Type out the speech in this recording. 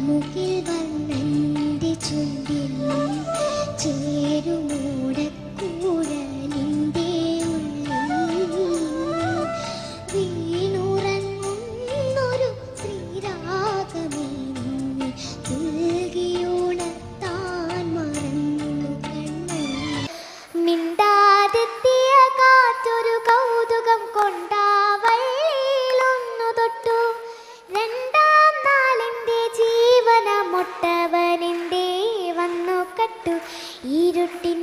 മുകിൽ വന്നെൻ്റെ ചുണ്ടിൽ ചേരുമൂടക്കൂടലിൻ്റെ ഉള്ളിൽ വീണുറങ്ങുന്നൊരു ശ്രീരാഗമേ നിന്നെ പുൽകിയുണർത്താൻ മറന്നു കണ്ണേ. മിണ്ടാതെത്തിയ കാറ്റൊരു കൗതുകം കൊണ്ടാ വഴിയിലൊന്നു തൊട്ടു. രണ്ടാം നാളിൻ്റെ ജീവനമൊട്ടവനെന്തേ വന്നു കട്ടു. ഇരുട്ടിൻ